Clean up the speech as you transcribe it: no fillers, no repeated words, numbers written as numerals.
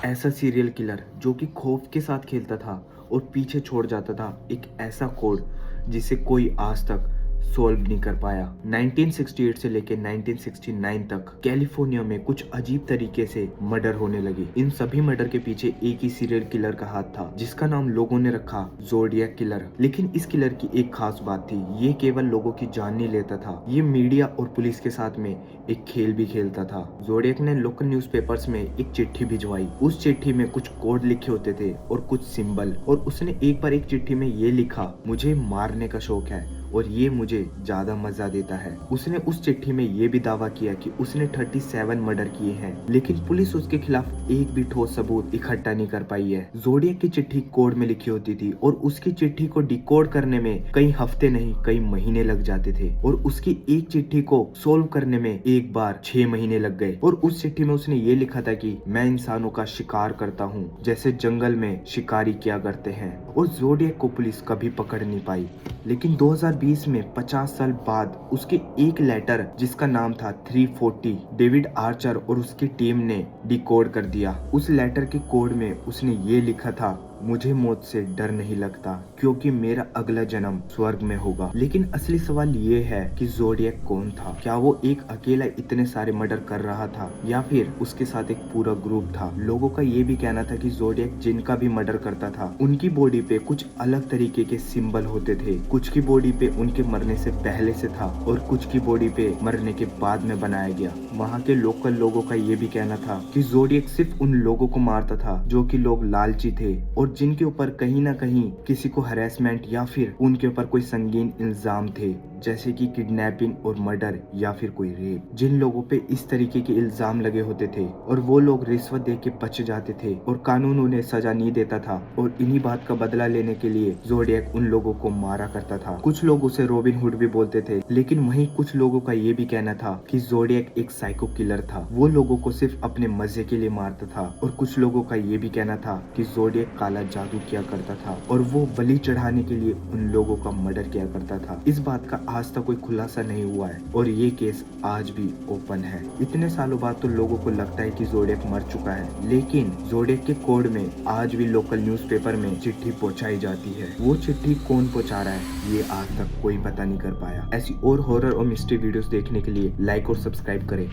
ऐसा serial killer जो कि खौफ के साथ खेलता था और पीछे छोड़ जाता था एक ऐसा कोड जिसे कोई आज तक सॉल्व नहीं कर पाया। 1968 से लेकर 1969 तक कैलिफोर्निया में कुछ अजीब तरीके से मर्डर होने लगे। इन सभी मर्डर के पीछे एक ही सीरियल किलर का हाथ था जिसका नाम लोगों ने रखा ज़ोडिएक किलर। लेकिन इस किलर की एक खास बात थी, ये केवल लोगों की जान नहीं लेता था, ये मीडिया और पुलिस के साथ में एक खेल भी खेलता था। ज़ोडिएक ने लोकल न्यूज़पेपर्स में एक चिट्ठी भिजवाई। उस चिट्ठी में कुछ कोड लिखे होते थे और कुछ सिंबल, और उसने एक बार एक चिट्ठी में ये लिखा, मुझे मारने का शौक है और ये मुझे ज्यादा मजा देता है। उसने उस चिट्ठी में ये भी दावा किया कि उसने 37 मर्डर किए हैं, लेकिन पुलिस उसके खिलाफ एक भी ठोस सबूत इकट्ठा नहीं कर पाई है। ज़ोडिएक की चिट्ठी कोड में लिखी होती थी और उसकी चिट्ठी को डिकोड करने में कई हफ्ते नहीं कई महीने लग जाते थे, और उसकी एक चिट्ठी को सोल्व करने में एक बार 6 महीने लग गए। और उस चिट्ठी में उसने ये लिखा था कि मैं इंसानों का शिकार करता हूँ जैसे जंगल में शिकारी क्या करते हैं। और ज़ोडिएक को पुलिस कभी पकड़ नहीं पाई। लेकिन 2020 में 50 साल बाद उसके एक लेटर जिसका नाम था 340 डेविड आर्चर और उसकी टीम ने डिकोड कर दिया। उस लेटर के कोड में उसने ये लिखा था, मुझे मौत से डर नहीं लगता क्योंकि मेरा अगला जन्म स्वर्ग में होगा। लेकिन असली सवाल ये है कि ज़ोडिएक कौन था? क्या वो एक अकेला इतने सारे मर्डर कर रहा था या फिर उसके साथ एक पूरा ग्रुप था? लोगों का ये भी कहना था कि ज़ोडिएक जिनका भी मर्डर करता था उनकी बॉडी पे कुछ अलग तरीके के सिंबल होते थे। कुछ की बॉडी पे उनके मरने से पहले से था और कुछ की बॉडी पे मरने के बाद में बनाया गया। वहाँ के लोकल लोगों का ये भी कहना था कि ज़ोडिएक सिर्फ उन लोगों को मारता था जो कि लोग लालची थे और जिनके ऊपर कहीं ना कहीं किसी को हरेसमेंट या फिर उनके ऊपर कोई संगीन इल्जाम थे, जैसे कि किडनैपिंग और मर्डर या फिर कोई रेप। जिन लोगों पे इस तरीके के इल्जाम लगे होते थे और वो लोग रिश्वत दे के बच जाते थे और कानून उन्हें सजा नहीं देता था, और इन्हीं बात का बदला लेने के लिए ज़ोडिएक उन लोगों को मारा करता था। कुछ लोग उसे रॉबिन हुड भी बोलते थे, लेकिन वहीं कुछ लोगों का ये भी कहना था कि ज़ोडिएक एक साइको किलर था, वो लोगों को सिर्फ अपने मजे के लिए मारता था। और कुछ लोगों का ये भी कहना था कि ज़ोडिएक काला जादू किया करता था और वो बलि चढ़ाने के लिए उन लोगों का मर्डर किया करता था। इस बात का आज तक कोई खुलासा नहीं हुआ है और ये केस आज भी ओपन है। इतने सालों बाद तो लोगों को लगता है कि ज़ोडिएक मर चुका है, लेकिन ज़ोडिएक के कोड में आज भी लोकल न्यूज़पेपर में चिट्ठी पहुंचाई जाती है। वो चिट्ठी कौन पहुंचा रहा है ये आज तक कोई पता नहीं कर पाया। ऐसी और हॉरर और मिस्ट्री वीडियोस देखने के लिए लाइक और सब्सक्राइब करें।